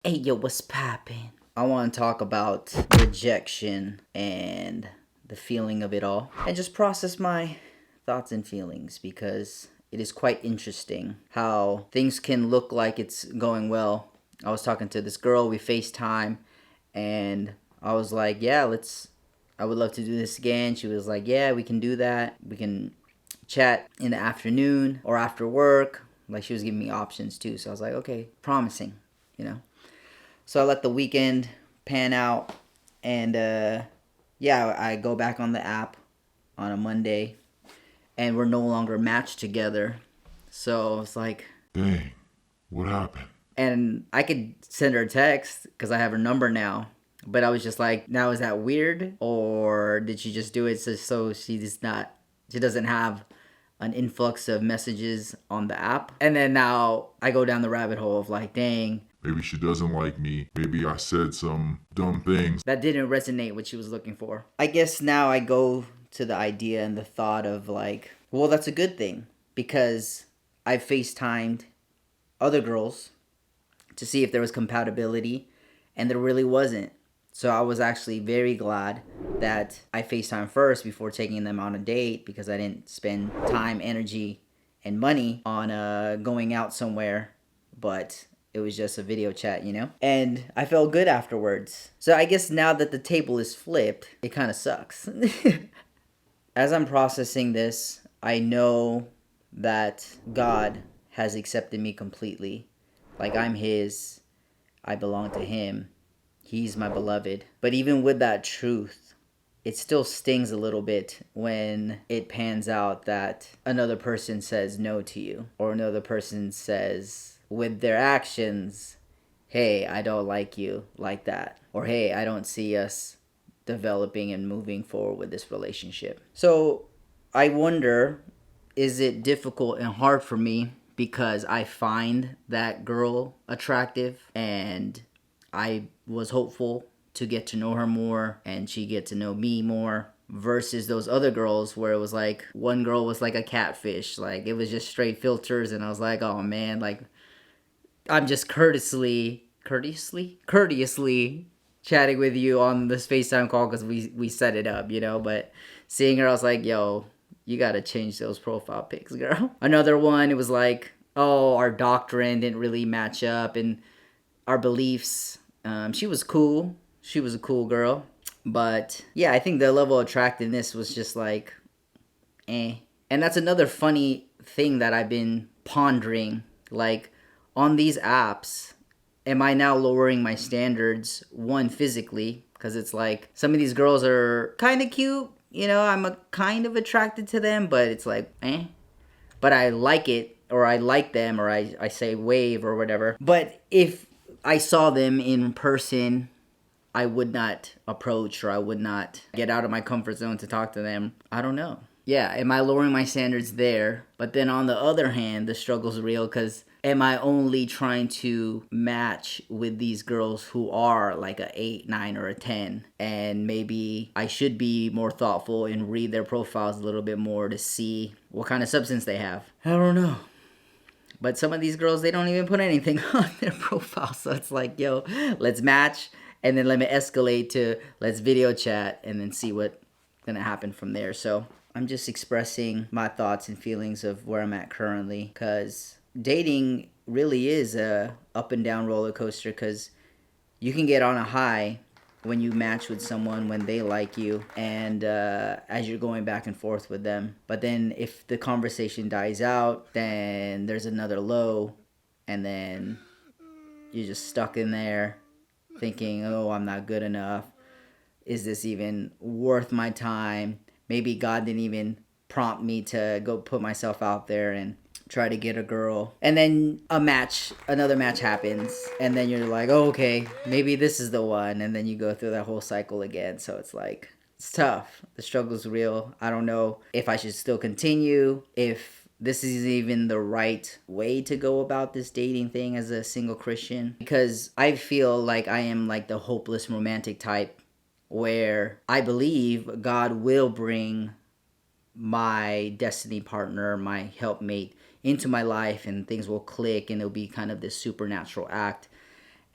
Hey yo, what's poppin'? I want to talk about rejection and the feeling of it all and just process my thoughts and feelings because it is quite interesting how things can look like it's going well. I was talking to this girl, we FaceTime, and I was like, yeah, I would love to do this again. She was like, yeah, we can do that. We can chat in the afternoon or after work. Like, she was giving me options too. So I was like, okay, promising, you know? So I let the weekend pan out, and yeah, I go back on the app on a Monday, and we're no longer matched together. So it's like, Dang, what happened? and I could send her a text because I have her number now. But I was just like, now is that weird, or did she just do it so she doesn't have an influx of messages on the app? And then now I go down the rabbit hole of like, dang, Maybe she doesn't like me. Maybe I said some dumb things. that didn't resonate what she was looking for. I guess now I go to the idea and the thought of like, well, that's a good thing because I've FaceTimed other girls to see if there was compatibility, and there really wasn't. So I was actually very glad that I FaceTime first before taking them on a date because I didn't spend time, energy, and money on going out somewhere, but it was just a video chat, you know? And I felt good afterwards. So I guess now that the table is flipped, it kind of sucks. As I'm processing this, I know that God has accepted me completely. Like, I'm His, I belong to Him, He's my beloved. But even with that truth, it still stings a little bit when it pans out that another person says no to you, or another person says with their actions, hey, I don't like you like that, or hey, I don't see us developing and moving forward with this relationship. So I wonder, is it difficult and hard for me because I find that girl attractive and I was hopeful to get to know her more and she get to know me more, versus those other girls where it was like one girl was like a catfish, like it was just straight filters, and I was like, oh man, like I'm just courteously chatting with you on this FaceTime call because we set it up, you know. But seeing her, I was like, yo, you gotta change those profile pics, girl. Another one, it was like, oh, our doctrine didn't really match up and our beliefs. She was cool. She was a cool girl. But yeah, I think the level of attractiveness was just like, eh. And that's another funny thing that I've been pondering. Like, on these apps, am I now lowering my standards, one, physically? Because it's like, some of these girls are kind of cute. You know, I'm kind of attracted to them, but it's like, eh. But I like it, or I like them, or I say wave or whatever. But if I saw them in person, I would not approach, or I would not get out of my comfort zone to talk to them. I don't know. Yeah, am I lowering my standards there? But then on the other hand, the struggle's real because am I only trying to match with these girls who are like a 8, 9, or a 10? And maybe I should be more thoughtful and read their profiles a little bit more to see what kind of substance they have. I don't know. But some of these girls, they don't even put anything on their profile. So it's like, yo, let's match, and then let me escalate to let's video chat and then see what's gonna happen from there. So I'm just expressing my thoughts and feelings of where I'm at currently, because dating really is a up and down roller coaster, because you can get on a high when you match with someone, when they like you, and as you're going back and forth with them. But then if the conversation dies out, then there's another low, and then you're just stuck in there thinking, oh, I'm not good enough. Is this even worth my time? Maybe God didn't even prompt me to go put myself out there and try to get a girl. And then another match happens, and then you're like, oh, okay, maybe this is the one. And then you go through that whole cycle again. So it's like, it's tough. The struggle's real. I don't know if I should still continue, if this is even the right way to go about this dating thing as a single Christian, because I feel like I am like the hopeless romantic type, where I believe God will bring my destiny partner, my helpmate, into my life, and things will click, and it'll be kind of this supernatural act.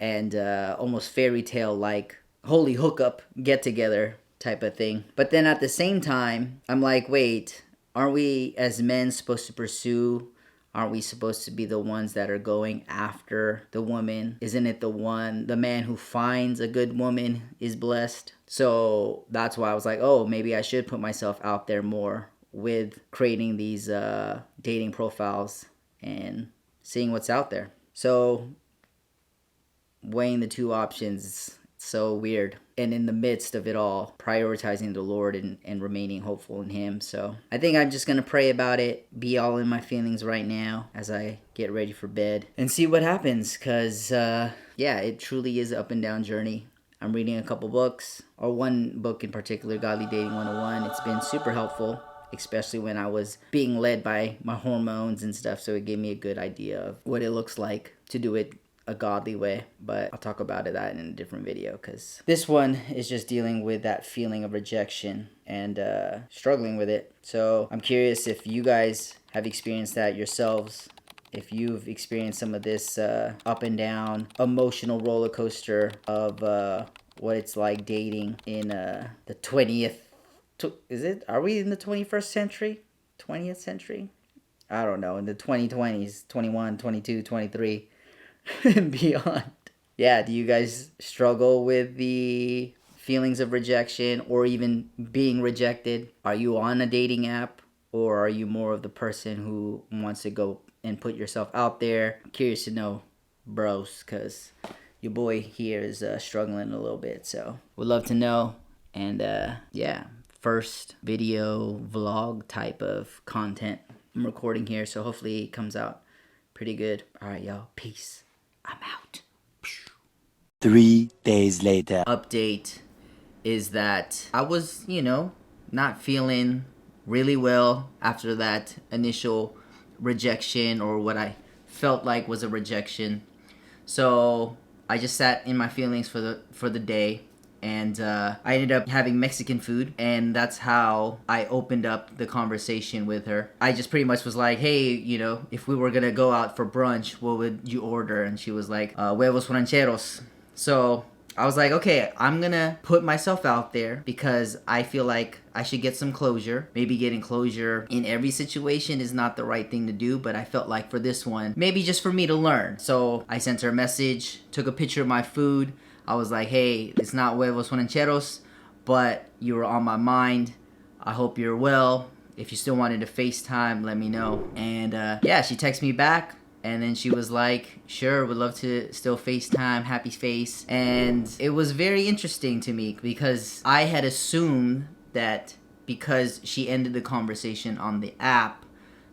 and almost fairy tale like holy hookup get together type of thing. But then at the same time, I'm like, wait, aren't we as men supposed to pursue? Aren't we supposed to be the ones that are going after the woman? Isn't it the man who finds a good woman is blessed? So that's why I was like, oh, maybe I should put myself out there more with creating these dating profiles and seeing what's out there. So weighing the two options, so weird. And in the midst of it all, prioritizing the Lord and remaining hopeful in Him. So I think I'm just going to pray about it, be all in my feelings right now as I get ready for bed and see what happens. Because, yeah, it truly is an up and down journey. I'm reading a couple books, or one book in particular, Godly Dating 101. It's been super helpful, especially when I was being led by my hormones and stuff. So it gave me a good idea of what it looks like to do it a godly way. But I'll talk about that in a different video, because this one is just dealing with that feeling of rejection and struggling with it. So I'm curious if you guys have experienced that yourselves, if you've experienced some of this up and down emotional roller coaster of what it's like dating in the 20th. Are we in the 21st century? 20th century? I don't know. In the 2020s, 21, 22, 23, and beyond. Yeah, do you guys struggle with the feelings of rejection or even being rejected? Are you on a dating app, or are you more of the person who wants to go and put yourself out there? I'm curious to know, bros, because your boy here is struggling a little bit. So would love to know. And yeah, first video vlog type of content I'm recording here, so hopefully it comes out pretty good. All right, y'all. Peace. I'm out. 3 days later. Update is that I was, not feeling really well after that initial rejection, or what I felt like was a rejection. So I just sat in my feelings for the day, and I ended up having Mexican food, and that's how I opened up the conversation with her. I just pretty much was like, hey, if we were gonna go out for brunch, what would you order? And she was like, huevos rancheros. So I was like, okay, I'm gonna put myself out there because I feel like I should get some closure. Maybe getting closure in every situation is not the right thing to do, but I felt like for this one, maybe just for me to learn. So I sent her a message, took a picture of my food. I was like, hey, it's not huevos rancheros, but you were on my mind. I hope you're well. If you still wanted to FaceTime, let me know. And yeah, she texted me back. And then she was like, sure, would love to still FaceTime, happy face. And it was very interesting to me because I had assumed that because she ended the conversation on the app,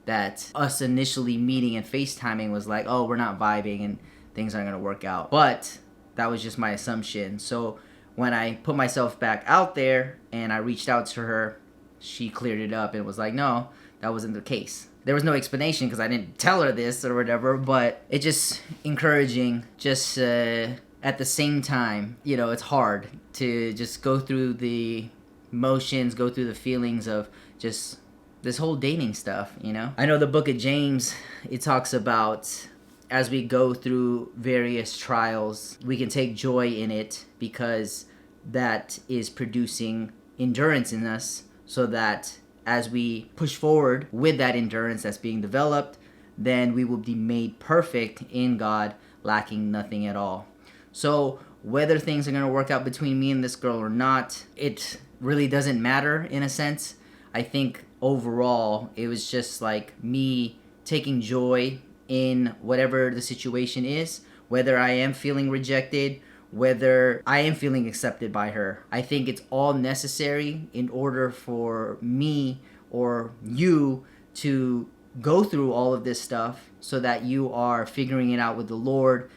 that us initially meeting and FaceTiming was like, oh, we're not vibing and things aren't going to work out. But that was just my assumption. So when I put myself back out there and I reached out to her, she cleared it up and was like, no, that wasn't the case. There was no explanation because I didn't tell her this or whatever, but it just encouraging. Just at the same time, it's hard to just go through the motions, go through the feelings of just this whole dating stuff, I know the book of James, it talks about as we go through various trials, we can take joy in it because that is producing endurance in us, so that as we push forward with that endurance that's being developed, then we will be made perfect in God, lacking nothing at all. So whether things are going to work out between me and this girl or not, it really doesn't matter in a sense. I think overall, it was just like me taking joy in whatever the situation is, whether I am feeling rejected, whether I am feeling accepted by her. I think it's all necessary in order for me or you to go through all of this stuff so that you are figuring it out with the Lord,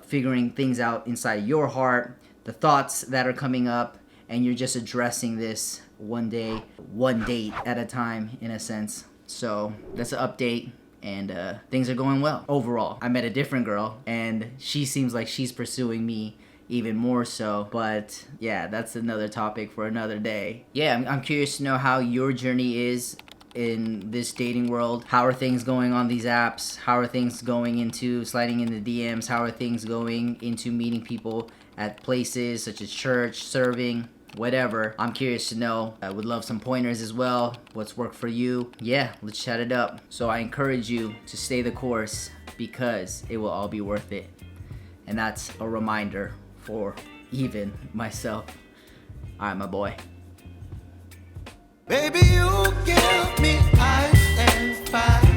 figuring things out inside your heart, the thoughts that are coming up, and you're just addressing this one day, one date at a time, in a sense. So that's an update. And things are going well overall. I met a different girl, and she seems like she's pursuing me even more so. But yeah, that's another topic for another day. Yeah, I'm curious to know how your journey is in this dating world? How are things going on these apps? How are things going into sliding in the DMs? How are things going into meeting people at places such as church, serving, whatever? I'm curious to know. I would love some pointers as well. What's worked for you? Yeah, let's chat it up. So I encourage you to stay the course because it will all be worth it. And that's a reminder for even myself. All right, my boy. Baby, you give me ice and fire.